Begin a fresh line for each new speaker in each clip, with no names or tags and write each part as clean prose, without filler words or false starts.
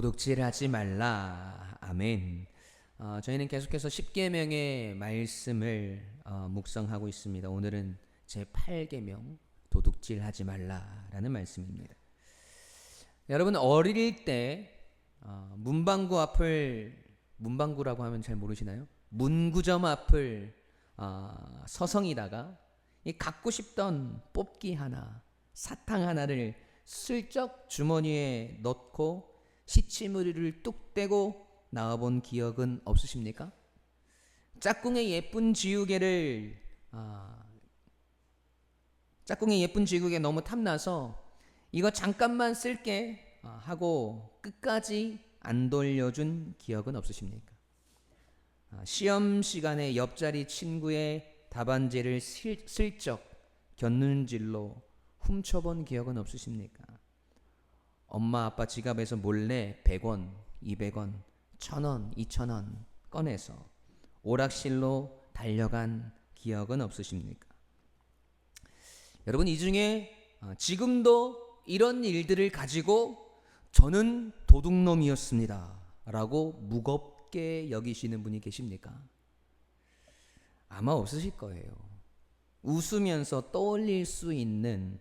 도둑질하지 말라. 아멘. 저희는 계속해서 십계명의 말씀을 묵상하고 있습니다. 오늘은 제 8계명 도둑질하지 말라라는 말씀입니다. 여러분 어릴 때 문방구 앞을, 문방구라고 하면 잘 모르시나요? 문구점 앞을 서성이다가 갖고 싶던 뽑기 하나, 사탕 하나를 슬쩍 주머니에 넣고 시치무리를 뚝 떼고 나와본 기억은 없으십니까? 짝꿍의 예쁜 지우개를 짝꿍의 예쁜 지우개 너무 탐나서 이거 잠깐만 쓸게 하고 끝까지 안 돌려준 기억은 없으십니까? 시험 시간에 옆자리 친구의 답안지를 슬쩍 곁눈질로 훔쳐본 기억은 없으십니까? 엄마 아빠 지갑에서 몰래 100원, 200원, 1000원, 2000원 꺼내서 오락실로 달려간 기억은 없으십니까? 여러분 이 중에 지금도 이런 일들을 가지고 저는 도둑놈이었습니다 라고 무겁게 여기시는 분이 계십니까? 아마 없으실 거예요. 웃으면서 떠올릴 수 있는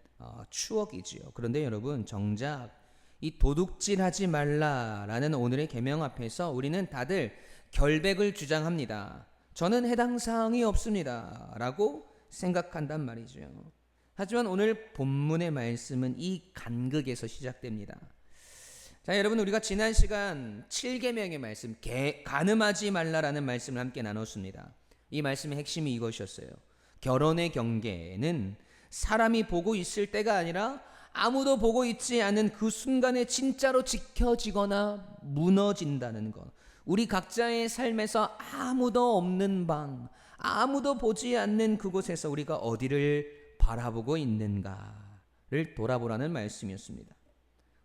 추억이지요. 그런데 여러분 정작 이 도둑질하지 말라라는 오늘의 계명 앞에서 우리는 다들 결백을 주장합니다. 저는 해당 사항이 없습니다 라고 생각한단 말이죠. 하지만 오늘 본문의 말씀은 이 간극에서 시작됩니다. 자, 여러분 우리가 지난 시간 7계명의 말씀 간음하지 말라라는 말씀을 함께 나눴습니다. 이 말씀의 핵심이 이것이었어요. 결혼의 경계는 사람이 보고 있을 때가 아니라 아무도 보고 있지 않은 그 순간에 진짜로 지켜지거나 무너진다는 것. 우리 각자의 삶에서 아무도 없는 방, 아무도 보지 않는 그곳에서 우리가 어디를 바라보고 있는가를 돌아보라는 말씀이었습니다.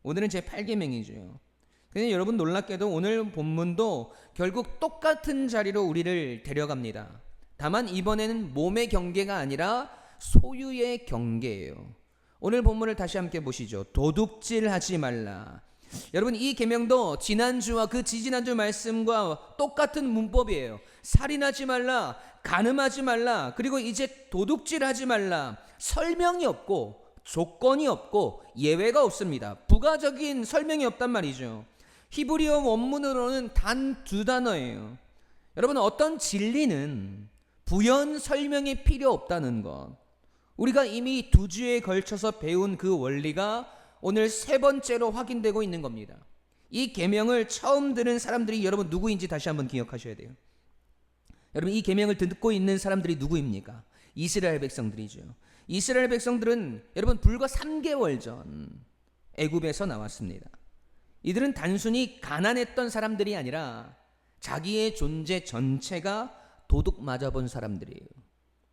오늘은 제 8계명이죠. 근데 여러분 놀랍게도 오늘 본문도 결국 똑같은 자리로 우리를 데려갑니다. 다만 이번에는 몸의 경계가 아니라 소유의 경계예요. 오늘 본문을 다시 함께 보시죠. 도둑질하지 말라. 여러분 이 계명도 지난주와 그 지지난주 말씀과 똑같은 문법이에요. 살인하지 말라, 간음하지 말라, 그리고 이제 도둑질하지 말라. 설명이 없고 조건이 없고 예외가 없습니다. 부가적인 설명이 없단 말이죠. 히브리어 원문으로는 단 2단어예요. 여러분 어떤 진리는 부연 설명이 필요 없다는 것, 우리가 이미 2주에 걸쳐서 배운 그 원리가 오늘 3번째로 확인되고 있는 겁니다. 이 계명을 처음 들은 사람들이 여러분 누구인지 다시 한번 기억하셔야 돼요. 여러분 이 계명을 듣고 있는 사람들이 누구입니까? 이스라엘 백성들이죠. 이스라엘 백성들은 여러분 불과 3개월 전 애굽에서 나왔습니다. 이들은 단순히 가난했던 사람들이 아니라 자기의 존재 전체가 도둑 맞아본 사람들이에요.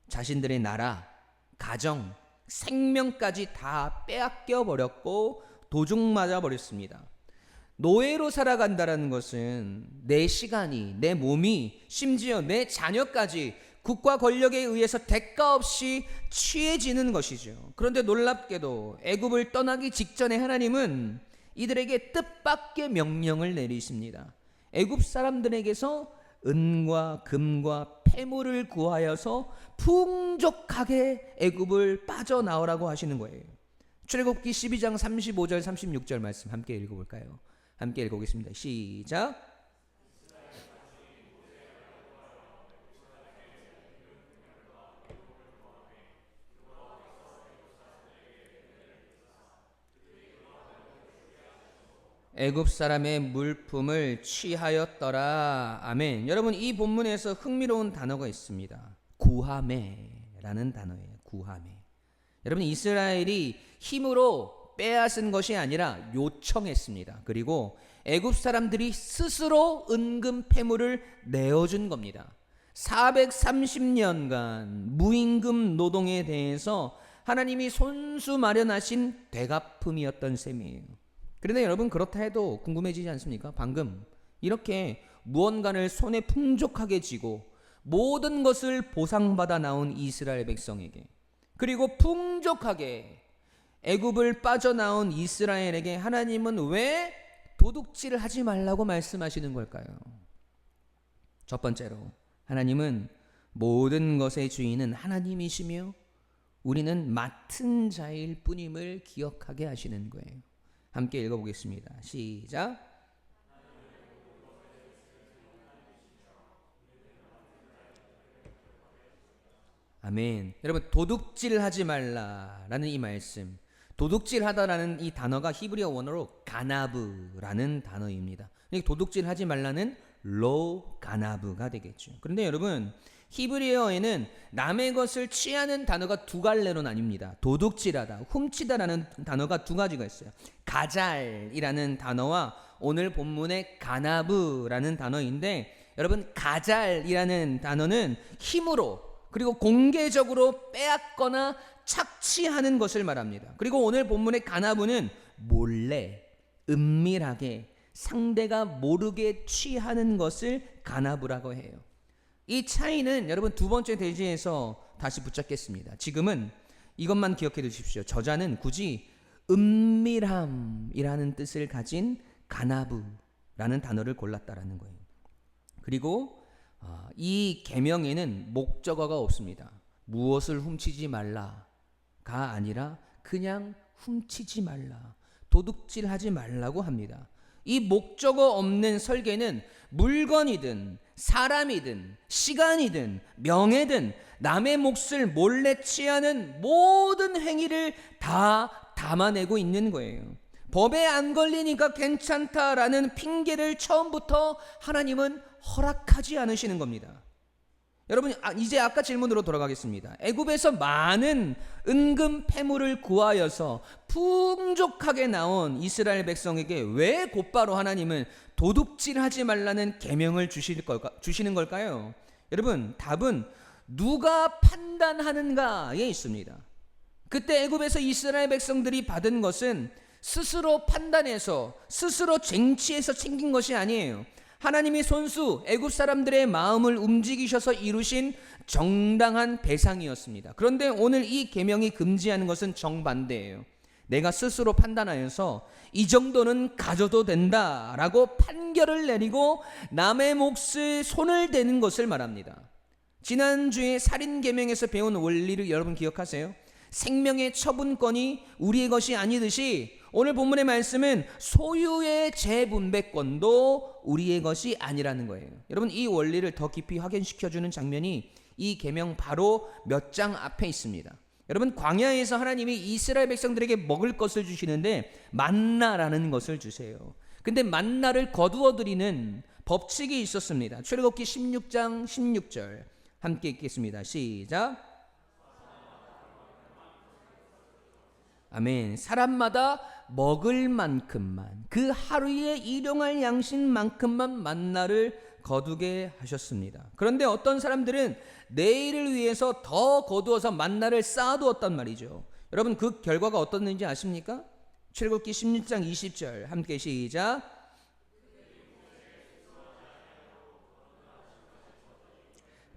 자신들의 나라, 가정, 생명까지 다 빼앗겨 버렸고 도둑 맞아 버렸습니다. 노예로 살아간다는 것은 내 시간이, 내 몸이, 심지어 내 자녀까지 국가 권력에 의해서 대가 없이 취해지는 것이죠. 그런데 놀랍게도 애굽을 떠나기 직전에 하나님은 이들에게 뜻밖의 명령을 내리십니다. 애굽 사람들에게서 은과 금과 폐물을 구하여서 풍족하게 애굽을 빠져나오라고 하시는 거예요. 출애굽기 12장 35절 36절 말씀 함께 읽어볼까요? 함께 읽어보겠습니다. 시작. 애굽 사람의 물품을 취하였더라. 아멘. 여러분 이 본문에서 흥미로운 단어가 있습니다. 구하매라는 단어예요. 구하매. 여러분 이스라엘이 힘으로 빼앗은 것이 아니라 요청했습니다. 그리고 애굽 사람들이 스스로 은금 폐물을 내어준 겁니다. 430년간 무임금 노동에 대해서 하나님이 손수 마련하신 대가품이었던 셈이에요. 그런데 여러분 그렇다 해도 궁금해지지 않습니까? 방금 이렇게 무언가를 손에 풍족하게 쥐고 모든 것을 보상받아 나온 이스라엘 백성에게, 그리고 풍족하게 애굽을 빠져나온 이스라엘에게 하나님은 왜 도둑질을 하지 말라고 말씀하시는 걸까요? 첫 번째로 하나님은 모든 것의 주인은 하나님이시며 우리는 맡은 자일 뿐임을 기억하게 하시는 거예요. 함께 읽어보겠습니다. 시작. 아멘. 여러분, 도둑질하지 말라라는 이 말씀, 도둑질하다라는 이 단어가 히브리어 원어로 가나브라는 단어입니다. 도둑질하지 말라는 로 가나브가 되겠죠. 그런데 여러분, 히브리어에는 남의 것을 취하는 단어가 두 갈래로 나뉩니다. 도둑질하다, 훔치다라는 단어가 두 가지가 있어요. 가잘이라는 단어와 오늘 본문의 가나브라는 단어인데, 여러분, 가잘이라는 단어는 힘으로 그리고 공개적으로 빼앗거나 착취하는 것을 말합니다. 그리고 오늘 본문의 가나브는 몰래, 은밀하게 상대가 모르게 취하는 것을 가나브라고 해요. 이 차이는 여러분 두 번째 대지에서 다시 붙잡겠습니다. 지금은 이것만 기억해 두십시오. 저자는 굳이 은밀함이라는 뜻을 가진 가나브라는 단어를 골랐다라는 거예요. 그리고 이 계명에는 목적어가 없습니다. 무엇을 훔치지 말라가 아니라 그냥 훔치지 말라, 도둑질하지 말라고 합니다. 이 목적어 없는 설계는 물건이든 사람이든 시간이든 명예든 남의 몫을 몰래 취하는 모든 행위를 다 담아내고 있는 거예요. 법에 안 걸리니까 괜찮다라는 핑계를 처음부터 하나님은 허락하지 않으시는 겁니다. 여러분, 이제 아까 질문으로 돌아가겠습니다. 애굽에서 많은 은금 패물을 구하여서 풍족하게 나온 이스라엘 백성에게 왜 곧바로 하나님은 도둑질하지 말라는 계명을 주시는 걸까요? 여러분, 답은 누가 판단하는가에 있습니다. 그때 애굽에서 이스라엘 백성들이 받은 것은 스스로 판단해서 스스로 쟁취해서 챙긴 것이 아니에요. 하나님이 손수 애굽 사람들의 마음을 움직이셔서 이루신 정당한 배상이었습니다. 그런데 오늘 이 계명이 금지하는 것은 정반대예요. 내가 스스로 판단하여서 이 정도는 가져도 된다라고 판결을 내리고 남의 몫을 손을 대는 것을 말합니다. 지난주에 살인 계명에서 배운 원리를 여러분 기억하세요? 생명의 처분권이 우리의 것이 아니듯이 오늘 본문의 말씀은 소유의 재분배권도 우리의 것이 아니라는 거예요. 여러분, 이 원리를 더 깊이 확인시켜주는 장면이 이 계명 바로 몇 장 앞에 있습니다. 여러분, 광야에서 하나님이 이스라엘 백성들에게 먹을 것을 주시는데 만나라는 것을 주세요. 근데 만나를 거두어 드리는 법칙이 있었습니다. 출애굽기 16장 16절 함께 읽겠습니다. 시작. 아멘. 사람마다 먹을 만큼만, 그 하루에 일용할 양식만큼만 만나를 거두게 하셨습니다. 그런데 어떤 사람들은 내일을 위해서 더 거두어서 만나를 쌓아두었단 말이죠. 여러분, 그 결과가 어떻는지 아십니까? 출애굽기 16장 20절 함께 시작.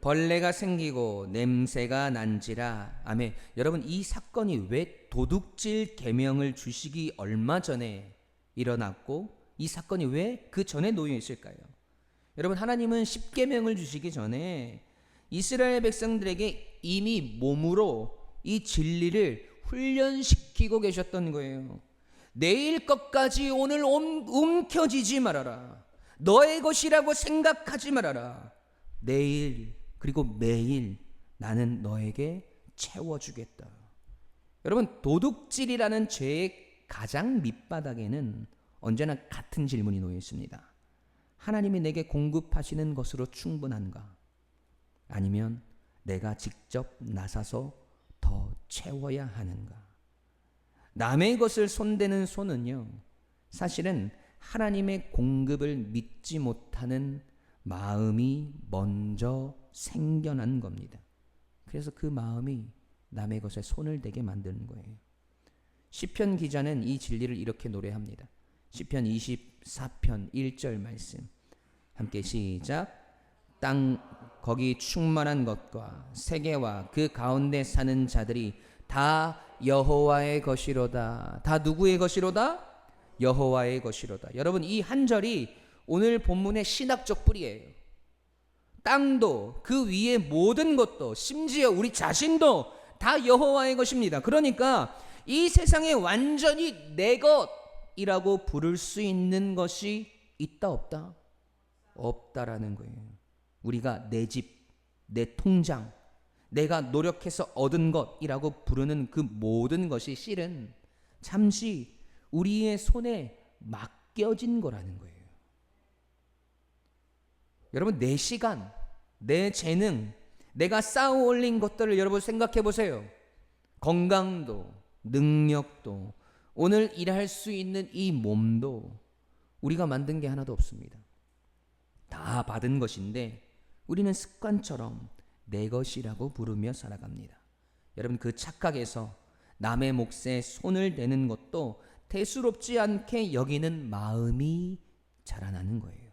벌레가 생기고 냄새가 난지라. 아멘. 여러분, 이 사건이 왜 도둑질 계명을 주시기 얼마 전에 일어났고 이 사건이 왜 그 전에 놓여 있을까요? 여러분, 하나님은 십계명을 주시기 전에 이스라엘 백성들에게 이미 몸으로 이 진리를 훈련시키고 계셨던 거예요. 내일 것까지 오늘 움켜쥐지 말아라. 너의 것이라고 생각하지 말아라. 내일 그리고 매일 나는 너에게 채워주겠다. 여러분, 도둑질이라는 죄의 가장 밑바닥에는 언제나 같은 질문이 놓여 있습니다. 하나님이 내게 공급하시는 것으로 충분한가? 아니면 내가 직접 나서서 더 채워야 하는가? 남의 것을 손대는 손은요, 사실은 하나님의 공급을 믿지 못하는 마음이 먼저 생겨난 겁니다. 그래서 그 마음이 남의 것에 손을 대게 만드는 거예요. 시편 기자는 이 진리를 이렇게 노래합니다. 시편 24편 1절 말씀 함께 시작. 땅 거기 충만한 것과 세계와 그 가운데 사는 자들이 다 여호와의 것이로다. 다 누구의 것이로다? 여호와의 것이로다. 여러분, 이 한 절이 오늘 본문의 신학적 뿌리예요. 땅도 그 위에 모든 것도 심지어 우리 자신도 다 여호와의 것입니다. 그러니까 이 세상에 완전히 내 것이라고 부를 수 있는 것이 있다 없다? 없다라는 거예요. 우리가 내 집, 내 통장, 내가 노력해서 얻은 것이라고 부르는 그 모든 것이 실은 잠시 우리의 손에 맡겨진 거라는 거예요. 여러분, 내 시간, 내 재능, 내가 쌓아 올린 것들을 여러분 생각해 보세요. 건강도, 능력도, 오늘 일할 수 있는 이 몸도 우리가 만든 게 하나도 없습니다. 다 받은 것인데 우리는 습관처럼 내 것이라고 부르며 살아갑니다. 여러분, 그 착각에서 남의 몫에 손을 대는 것도 대수롭지 않게 여기는 마음이 자라나는 거예요.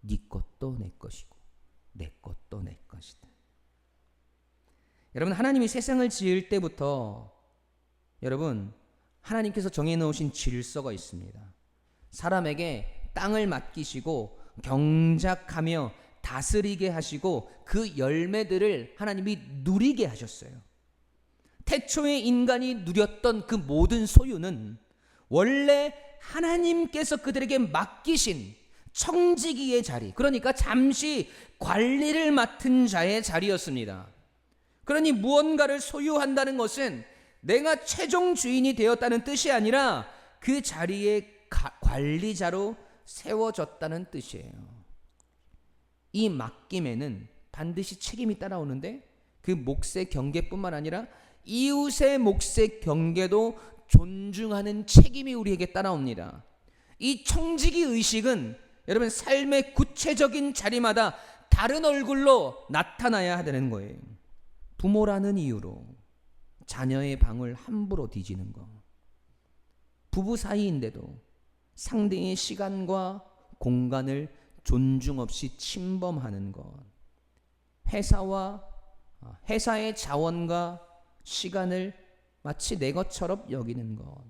네 것도 내 것이고 내 것도 내 것이다. 여러분, 하나님이 세상을 지을 때부터 여러분 하나님께서 정해놓으신 질서가 있습니다. 사람에게 땅을 맡기시고 경작하며 다스리게 하시고 그 열매들을 하나님이 누리게 하셨어요. 태초에 인간이 누렸던 그 모든 소유는 원래 하나님께서 그들에게 맡기신 청지기의 자리, 그러니까 잠시 관리를 맡은 자의 자리였습니다. 그러니 무언가를 소유한다는 것은 내가 최종 주인이 되었다는 뜻이 아니라 그 자리에 관리자로 세워졌다는 뜻이에요. 이 맡김에는 반드시 책임이 따라오는데 그 몫의 경계뿐만 아니라 이웃의 몫의 경계도 존중하는 책임이 우리에게 따라옵니다. 이 청지기 의식은 여러분 삶의 구체적인 자리마다 다른 얼굴로 나타나야 되는 거예요. 부모라는 이유로 자녀의 방을 함부로 뒤지는 것, 부부 사이인데도 상대의 시간과 공간을 존중 없이 침범하는 것, 회사의 자원과 시간을 마치 내 것처럼 여기는 것,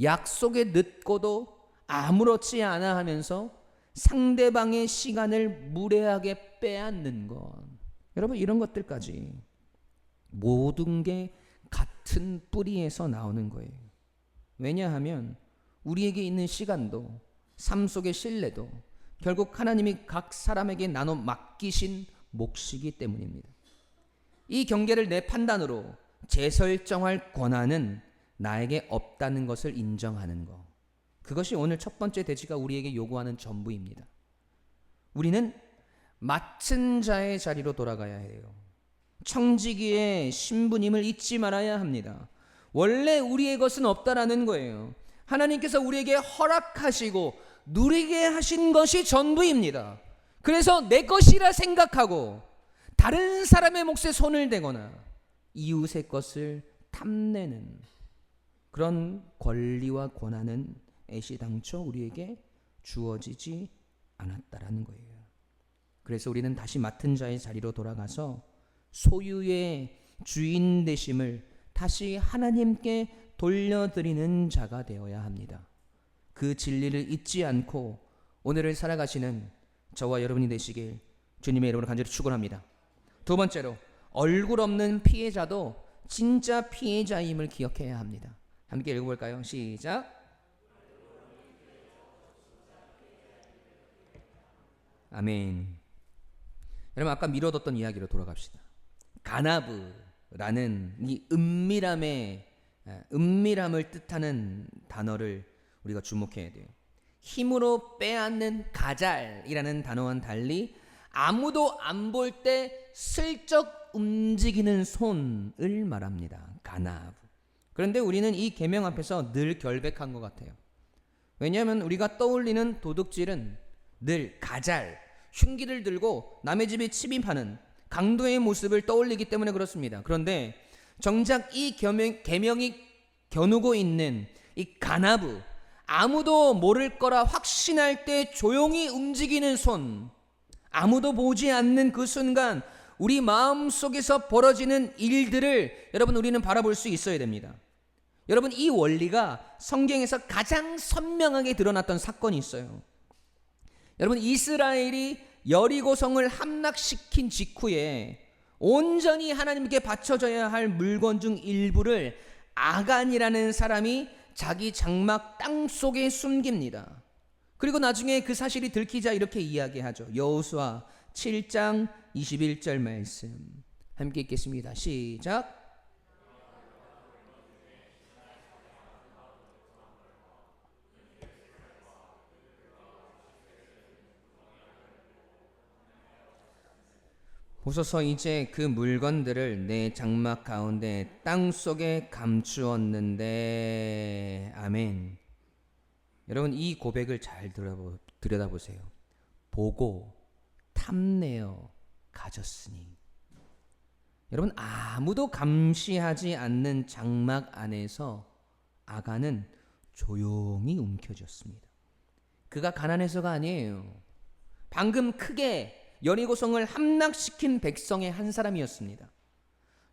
약속에 늦고도 아무렇지 않아 하면서 상대방의 시간을 무례하게 빼앗는 것, 여러분 이런 것들까지 모든 게 같은 뿌리에서 나오는 거예요. 왜냐하면 우리에게 있는 시간도 삶 속의 신뢰도 결국 하나님이 각 사람에게 나눠 맡기신 몫이기 때문입니다. 이 경계를 내 판단으로 재설정할 권한은 나에게 없다는 것을 인정하는 것, 그것이 오늘 첫 번째 대지가 우리에게 요구하는 전부입니다. 우리는 맡은 자의 자리로 돌아가야 해요. 청지기의 신분임을 잊지 말아야 합니다. 원래 우리의 것은 없다라는 거예요. 하나님께서 우리에게 허락하시고 누리게 하신 것이 전부입니다. 그래서 내 것이라 생각하고 다른 사람의 몫에 손을 대거나 이웃의 것을 탐내는 그런 권리와 권한은 애시당초 우리에게 주어지지 않았다라는 거예요. 그래서 우리는 다시 맡은 자의 자리로 돌아가서 소유의 주인 되심을 다시 하나님께 돌려드리는 자가 되어야 합니다. 그 진리를 잊지 않고 오늘을 살아가시는 저와 여러분이 되시길 주님의 이름으로 간절히 축원합니다. 두 번째로, 얼굴 없는 피해자도 진짜 피해자임을 기억해야 합니다. 함께 읽어볼까요? 시작. 아멘. 여러분, 아까 미뤄뒀던 이야기로 돌아갑시다. 가나브라는 이 은밀함을 뜻하는 단어를 우리가 주목해야 돼요. 힘으로 빼앗는 가잘이라는 단어와는 달리 아무도 안 볼 때 슬쩍 움직이는 손을 말합니다. 가나브. 그런데 우리는 이 계명 앞에서 늘 결백한 것 같아요. 왜냐하면 우리가 떠올리는 도둑질은 늘 가잘, 흉기를 들고 남의 집에 침입하는 강도의 모습을 떠올리기 때문에 그렇습니다. 그런데 정작 이 계명이 겨누고 있는 이 가나브, 아무도 모를 거라 확신할 때 조용히 움직이는 손, 아무도 보지 않는 그 순간 우리 마음 속에서 벌어지는 일들을 여러분 우리는 바라볼 수 있어야 됩니다. 여러분, 이 원리가 성경에서 가장 선명하게 드러났던 사건이 있어요. 여러분, 이스라엘이 여리고성을 함락시킨 직후에 온전히 하나님께 바쳐져야 할 물건 중 일부를 아간이라는 사람이 자기 장막 땅 속에 숨깁니다. 그리고 나중에 그 사실이 들키자 이렇게 이야기하죠. 여호수아 7장 21절 말씀 함께 읽겠습니다. 시작. 보소서, 이제 그 물건들을 내 장막 가운데 땅 속에 감추었는데. 아멘. 여러분, 이 고백을 잘 들여다보세요. 보고 탐내어 가졌으니. 여러분, 아무도 감시하지 않는 장막 안에서 아간은 조용히 움켜쥐었습니다. 그가 가난해서가 아니에요. 방금 크게 여리고성을 함락시킨 백성의 한 사람이었습니다.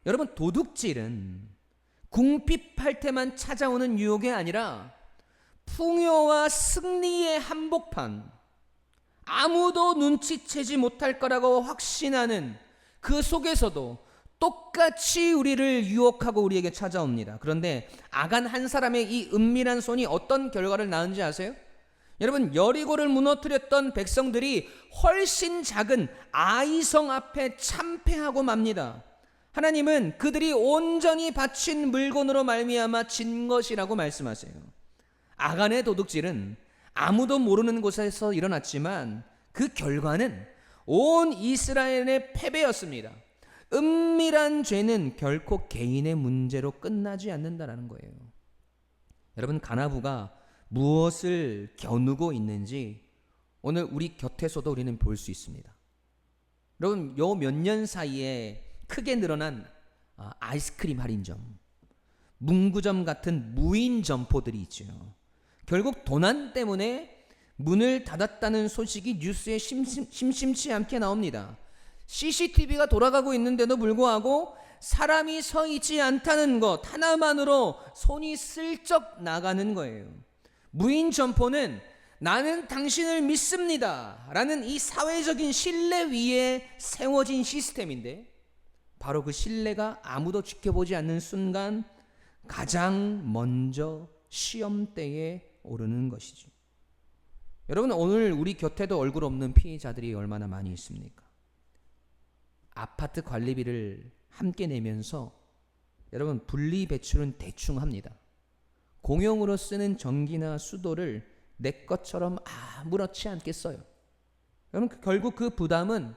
여러분, 도둑질은 궁핍할 때만 찾아오는 유혹이 아니라 풍요와 승리의 한복판, 아무도 눈치채지 못할 거라고 확신하는 그 속에서도 똑같이 우리를 유혹하고 우리에게 찾아옵니다. 그런데 아간 한 사람의 이 은밀한 손이 어떤 결과를 낳은지 아세요? 여러분, 여리고를 무너뜨렸던 백성들이 훨씬 작은 아이성 앞에 참패하고 맙니다. 하나님은 그들이 온전히 바친 물건으로 말미암아 진 것이라고 말씀하세요. 아간의 도둑질은 아무도 모르는 곳에서 일어났지만 그 결과는 온 이스라엘의 패배였습니다. 은밀한 죄는 결코 개인의 문제로 끝나지 않는다는 거예요. 여러분, 가나부가 무엇을 겨누고 있는지 오늘 우리 곁에서도 우리는 볼 수 있습니다. 여러분, 요 몇 년 사이에 크게 늘어난 아이스크림 할인점, 문구점 같은 무인 점포들이 있죠. 결국 도난 때문에 문을 닫았다는 소식이 뉴스에 심심치 않게 나옵니다. CCTV가 돌아가고 있는데도 불구하고 사람이 서 있지 않다는 것 하나만으로 손이 슬쩍 나가는 거예요. 무인 점포는 나는 당신을 믿습니다 라는 이 사회적인 신뢰 위에 세워진 시스템인데, 바로 그 신뢰가 아무도 지켜보지 않는 순간 가장 먼저 시험대에 오르는 것이죠. 여러분, 오늘 우리 곁에도 얼굴 없는 피해자들이 얼마나 많이 있습니까? 아파트 관리비를 함께 내면서 여러분, 분리 배출은 대충 합니다. 공용으로 쓰는 전기나 수도를 내 것처럼 아무렇지 않게 써요. 여러분, 결국 그 부담은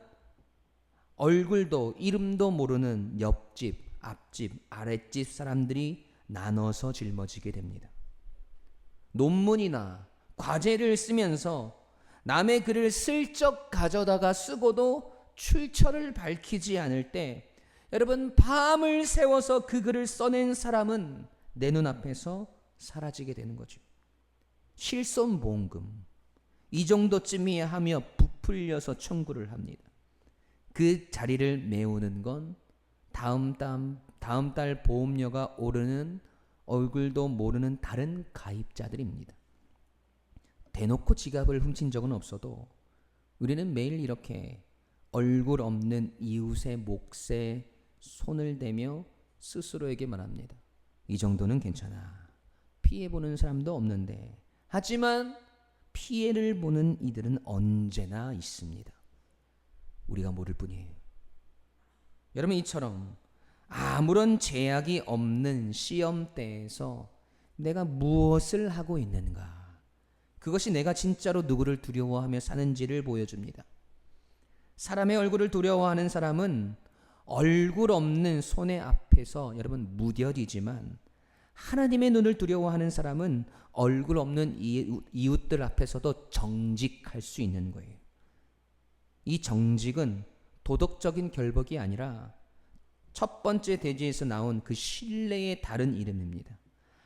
얼굴도 이름도 모르는 옆집, 앞집, 아랫집 사람들이 나눠서 짊어지게 됩니다. 논문이나 과제를 쓰면서 남의 글을 슬쩍 가져다가 쓰고도 출처를 밝히지 않을 때, 여러분, 밤을 새워서 그 글을 써낸 사람은 내 눈앞에서 사라지게 되는 거죠. 실손보험금 이 정도쯤이야 하며 부풀려서 청구를 합니다. 그 자리를 메우는 건 다음 달 보험료가 오르는 얼굴도 모르는 다른 가입자들입니다. 대놓고 지갑을 훔친 적은 없어도 우리는 매일 이렇게 얼굴 없는 이웃의 몫에 손을 대며 스스로에게 말합니다. 이 정도는 괜찮아. 피해보는 사람도 없는데. 하지만 피해를 보는 이들은 언제나 있습니다. 우리가 모를 뿐이에요. 여러분, 이처럼 아무런 제약이 없는 시험대에서 내가 무엇을 하고 있는가, 그것이 내가 진짜로 누구를 두려워하며 사는지를 보여줍니다. 사람의 얼굴을 두려워하는 사람은 얼굴 없는 손해 앞에서 여러분 무뎌지지만, 하나님의 눈을 두려워하는 사람은 얼굴 없는 이웃들 앞에서도 정직할 수 있는 거예요. 이 정직은 도덕적인 결박이 아니라 첫 번째 대지에서 나온 그 신뢰의 다른 이름입니다.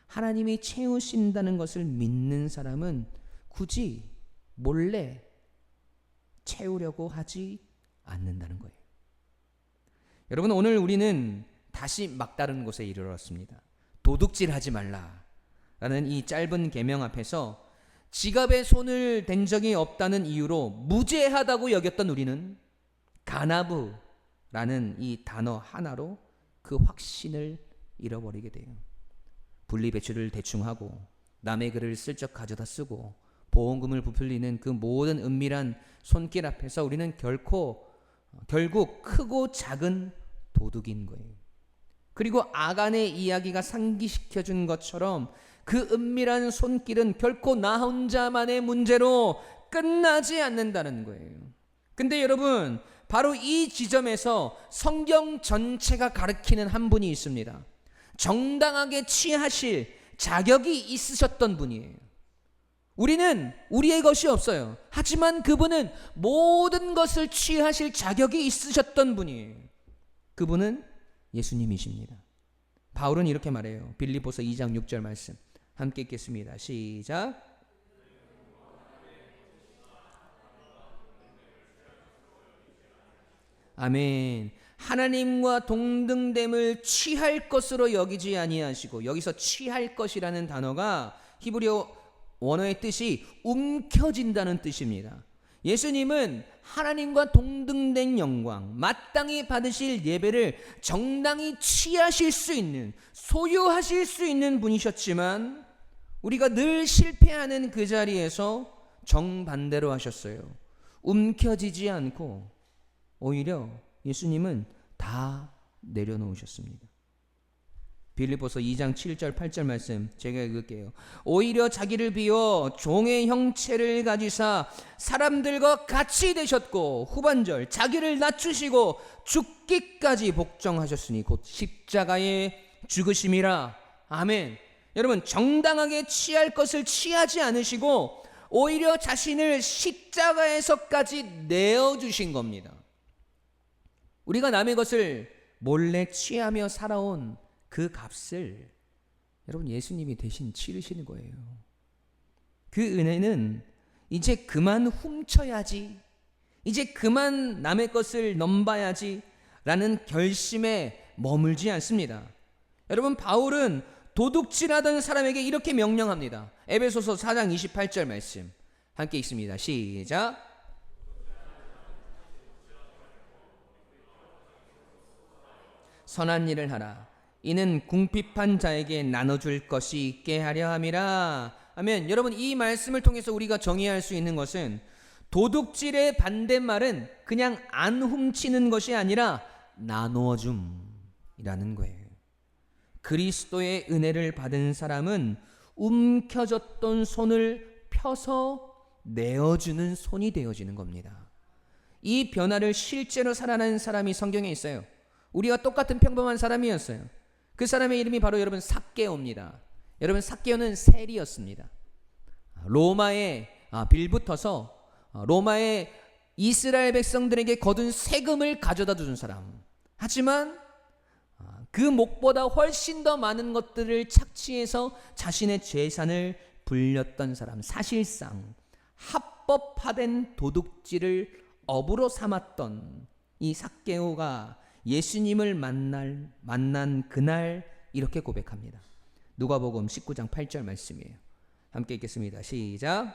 하나님이 채우신다는 것을 믿는 사람은 굳이 몰래 채우려고 하지 않는다는 거예요. 여러분, 오늘 우리는 다시 막다른 곳에 이르렀습니다. 도둑질하지 말라라는 이 짧은 계명 앞에서 지갑에 손을 댄 적이 없다는 이유로 무죄하다고 여겼던 우리는 가나브라는 이 단어 하나로 그 확신을 잃어버리게 돼요. 분리배출을 대충 하고 남의 글을 슬쩍 가져다 쓰고 보험금을 부풀리는 그 모든 은밀한 손길 앞에서 우리는 결국 크고 작은 도둑인 거예요. 그리고 아간의 이야기가 상기시켜준 것처럼 그 은밀한 손길은 결코 나 혼자만의 문제로 끝나지 않는다는 거예요. 근데 여러분, 바로 이 지점에서 성경 전체가 가리키는 한 분이 있습니다. 정당하게 취하실 자격이 있으셨던 분이에요. 우리는 우리의 것이 없어요. 하지만 그분은 모든 것을 취하실 자격이 있으셨던 분이에요. 그분은 예수님이십니다. 바울은 이렇게 말해요. 빌립보서 2장 6절 말씀 함께 읽겠습니다. 시작. 아멘. 하나님과 동등됨을 취할 것으로 여기지 아니하시고, 여기서 취할 것이라는 단어가 히브리어 원어의 뜻이 움켜진다는 뜻입니다. 예수님은 하나님과 동등된 영광, 마땅히 받으실 예배를 정당히 취하실 수 있는, 소유하실 수 있는 분이셨지만 우리가 늘 실패하는 그 자리에서 정반대로 하셨어요. 움켜지지 않고 오히려 예수님은 다 내려놓으셨습니다. 빌립보서 2장 7절 8절 말씀 제가 읽을게요. 오히려 자기를 비워 종의 형체를 가지사 사람들과 같이 되셨고, 후반절 자기를 낮추시고 죽기까지 복종하셨으니 곧 십자가의 죽으심이라. 아멘. 여러분, 정당하게 취할 것을 취하지 않으시고 오히려 자신을 십자가에서까지 내어주신 겁니다. 우리가 남의 것을 몰래 취하며 살아온 그 값을 여러분 예수님이 대신 치르시는 거예요. 그 은혜는 이제 그만 훔쳐야지, 이제 그만 남의 것을 넘봐야지 라는 결심에 머물지 않습니다. 여러분, 바울은 도둑질하던 사람에게 이렇게 명령합니다. 에베소서 4장 28절 말씀 함께 읽습니다. 시작. 선한 일을 하라. 이는 궁핍한 자에게 나눠줄 것이 있게 하려 함이라. 아멘. 여러분, 이 말씀을 통해서 우리가 정의할 수 있는 것은 도둑질의 반대말은 그냥 안 훔치는 것이 아니라 나누어줌이라는 거예요. 그리스도의 은혜를 받은 사람은 움켜졌던 손을 펴서 내어주는 손이 되어지는 겁니다. 이 변화를 실제로 살아낸 사람이 성경에 있어요. 우리와 똑같은 평범한 사람이었어요. 그 사람의 이름이 바로 여러분 삭개오입니다. 여러분, 삭개오는 세리였습니다. 로마에 빌붙어서 로마의 이스라엘 백성들에게 거둔 세금을 가져다 준 사람. 하지만 그 목보다 훨씬 더 많은 것들을 착취해서 자신의 재산을 불렸던 사람. 사실상 합법화된 도둑질을 업으로 삼았던 이 삭개오가 예수님을 만난 그날 이렇게 고백합니다. 누가복음 19장 8절 말씀이에요. 함께 읽겠습니다. 시작.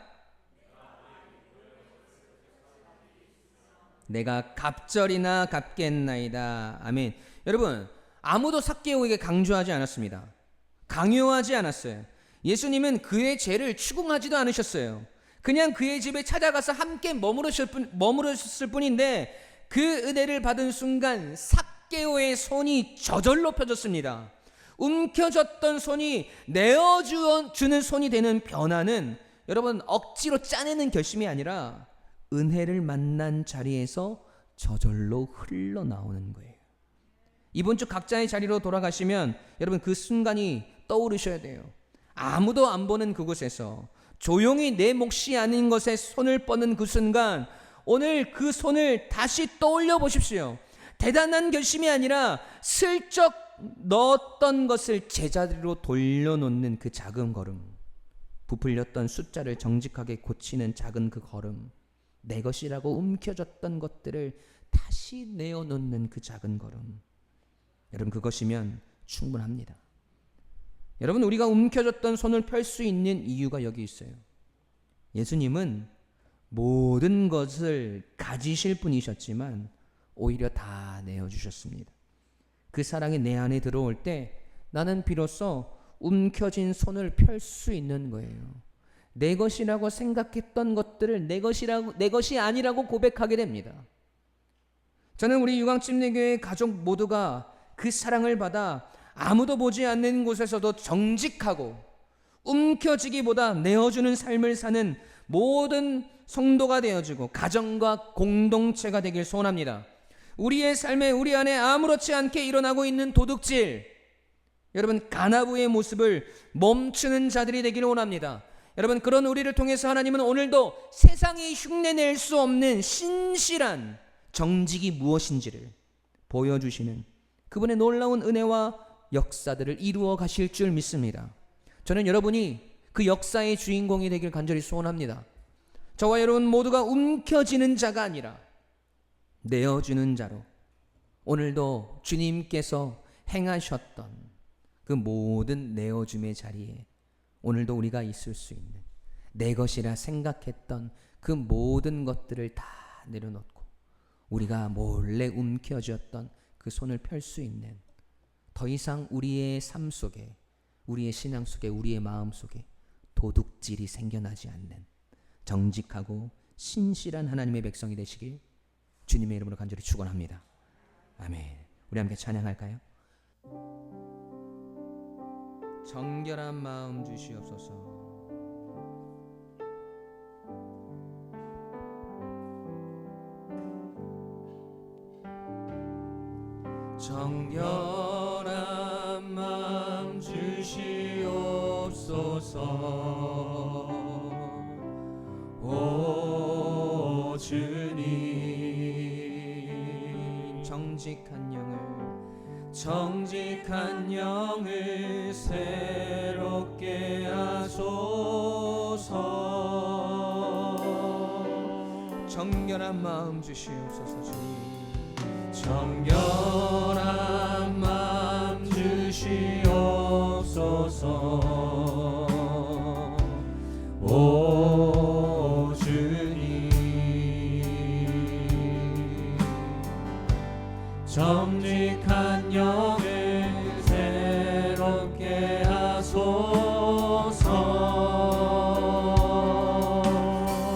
내가 갑절이나 갚겠나이다. 아멘. 여러분, 아무도 삭개오에게 강조하지 않았습니다. 강요하지 않았어요. 예수님은 그의 죄를 추궁하지도 않으셨어요. 그냥 그의 집에 찾아가서 함께 머무르셨을 뿐인데 그 은혜를 받은 순간 삭개오의 손이 저절로 펴졌습니다. 움켜졌던 손이 내어주는 손이 되는 변화는 여러분 억지로 짜내는 결심이 아니라 은혜를 만난 자리에서 저절로 흘러나오는 거예요. 이번 주 각자의 자리로 돌아가시면 여러분 그 순간이 떠오르셔야 돼요. 아무도 안 보는 그곳에서 조용히 내 몫이 아닌 것에 손을 뻗는 그 순간, 오늘 그 손을 다시 떠올려 보십시오. 대단한 결심이 아니라 슬쩍 넣었던 것을 제자리로 돌려놓는 그 작은 걸음, 부풀렸던 숫자를 정직하게 고치는 작은 그 걸음, 내 것이라고 움켜졌던 것들을 다시 내어놓는 그 작은 걸음. 여러분, 그것이면 충분합니다. 여러분, 우리가 움켜졌던 손을 펼 수 있는 이유가 여기 있어요. 예수님은 모든 것을 가지실 분이셨지만 오히려 다 내어주셨습니다. 그 사랑이 내 안에 들어올 때 나는 비로소 움켜진 손을 펼 수 있는 거예요. 내 것이라고 생각했던 것들을 내 것이 아니라고 고백하게 됩니다. 저는 우리 유광침례교회 가족 모두가 그 사랑을 받아 아무도 보지 않는 곳에서도 정직하고 움켜쥐기보다 내어주는 삶을 사는 모든 성도가 되어지고 가정과 공동체가 되길 소원합니다. 우리의 삶에 우리 안에 아무렇지 않게 일어나고 있는 도둑질, 여러분 가나부의 모습을 멈추는 자들이 되기를 원합니다. 여러분, 그런 우리를 통해서 하나님은 오늘도 세상이 흉내낼 수 없는 신실한 정직이 무엇인지를 보여주시는 그분의 놀라운 은혜와 역사들을 이루어 가실 줄 믿습니다. 저는 여러분이 그 역사의 주인공이 되길 간절히 소원합니다. 저와 여러분 모두가 움켜쥐는 자가 아니라 내어주는 자로 오늘도 주님께서 행하셨던 그 모든 내어줌의 자리에 오늘도 우리가 있을 수 있는, 내 것이라 생각했던 그 모든 것들을 다 내려놓고 우리가 몰래 움켜쥐었던 그 손을 펼 수 있는, 더 이상 우리의 삶 속에, 우리의 신앙 속에, 우리의 마음 속에 도둑질이 생겨나지 않는 정직하고 신실한 하나님의 백성이 되시길 주님의 이름으로 간절히 축원합니다. 아멘. 우리 함께 찬양할까요? 정결한 마음 주시옵소서. 정결한 마음 주시옵소서. 오 주님, 정직한 영을 새롭게 하소서. 정결한 마음 주시옵소서. 주님, 정결한 마음 주시옵소서. 오 주님, 정직한 영을 새롭게 하소서.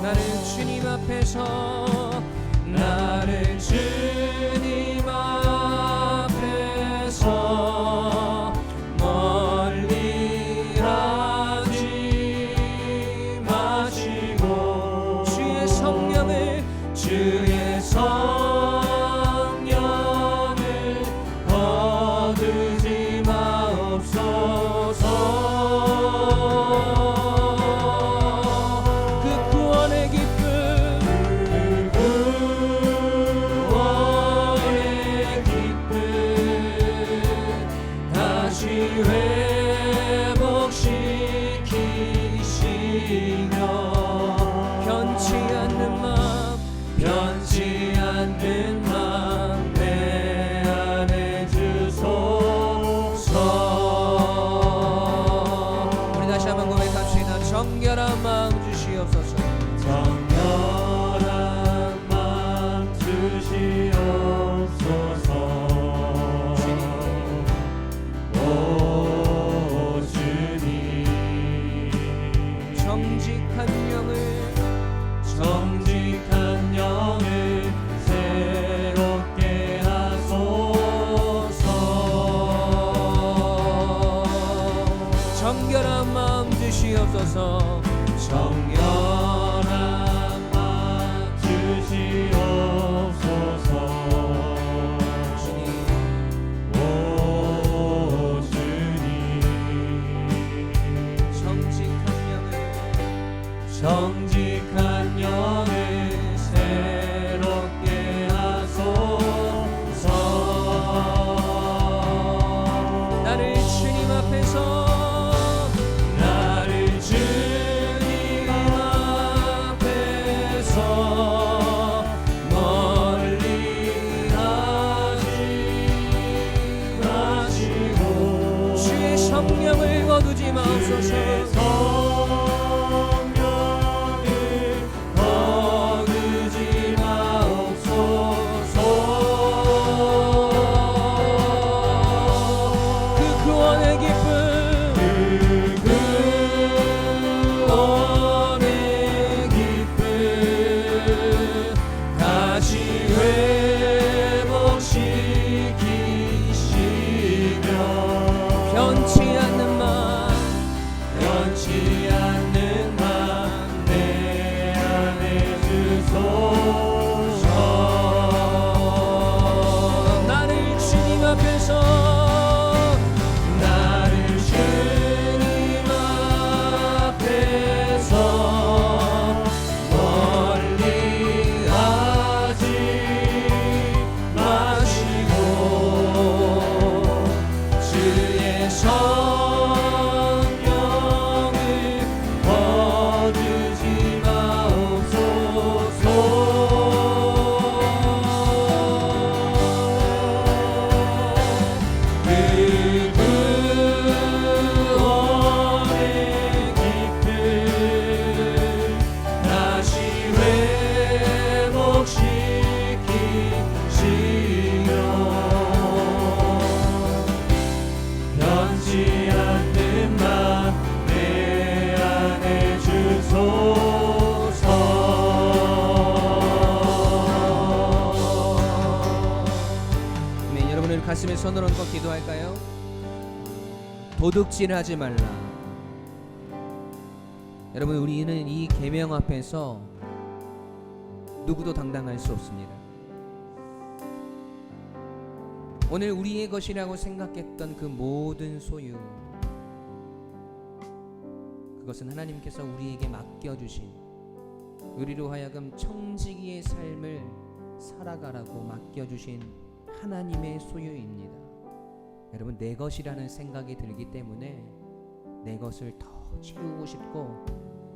나를 주님 앞에서, 나를 주님 앞에서 멀리 하지 마시고 주의 성령을 거두지 마옵소서. 그 구원의 기쁨, 다시 회복시키시며 변치 않는 마음 내 안에 주소서. 우리 다시 한번 고백합시다. 정결한 마음 주시옵소서. 정결한 마음 주시옵소서. 오 주님, 정직한 영을 새롭게 하소서. 정결한 마음 주시옵소서. 정결한 마음 주시옵소서. 주님, 오 주님, 정직한 영을 새롭게 하소서. 나를 주님 앞에서, 멀리 하지 마시고 주의 성령을 손을 얹고 기도할까요? 도둑질하지 말라. 여러분, 우리는 이 계명 앞에서 누구도 당당할 수 없습니다. 오늘 우리의 것이라고 생각했던 그 모든 소유, 그것은 하나님께서 우리에게 맡겨주신, 우리로 하여금 청지기의 삶을 살아가라고 맡겨주신 하나님의 소유입니다. 여러분, 내 것이라는 생각이 들기 때문에 내 것을 더 채우고 싶고,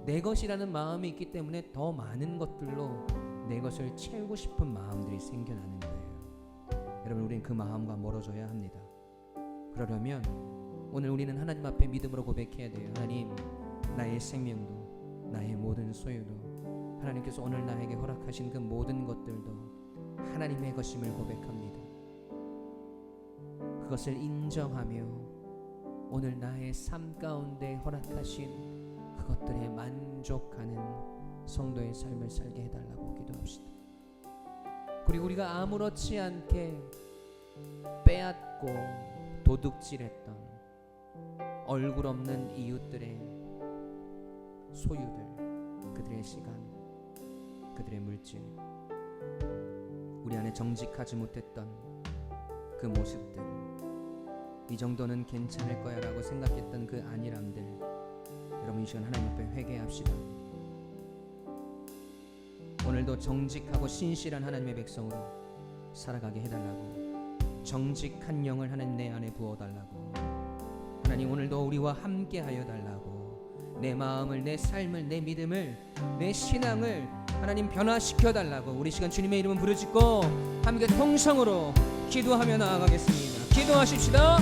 내 것이라는 마음이 있기 때문에 더 많은 것들로 내 것을 채우고 싶은 마음들이 생겨나는 거예요. 여러분, 우리는 그 마음과 멀어져야 합니다. 그러려면 오늘 우리는 하나님 앞에 믿음으로 고백해야 돼요. 하나님, 나의 생명도 나의 모든 소유도 하나님께서 오늘 나에게 허락하신 그 모든 것들도 하나님의 것임을 고백합니다. 그것을 인정하며 오늘 나의 삶 가운데 허락하신 그것들에 만족하는 성도의 삶을 살게 해달라고 기도합시다. 그리고 우리가 아무렇지 않게 빼앗고 도둑질했던 얼굴 없는 이웃들의 소유들, 그들의 시간, 그들의 물질, 우리 안에 정직하지 못했던 그 모습들, 이 정도는 괜찮을 거야 라고 생각했던 그 안일함들, 여러분 이 시간 하나님 앞에 회개합시다. 오늘도 정직하고 신실한 하나님의 백성으로 살아가게 해달라고, 정직한 영을 하나님 내 안에 부어달라고, 하나님 오늘도 우리와 함께 하여 달라고, 내 마음을, 내 삶을, 내 믿음을, 내 신앙을 하나님 변화시켜 달라고 우리 시간 주님의 이름을 부르짖고 함께 통성으로 기도하며 나아가겠습니다. 기도하십시다.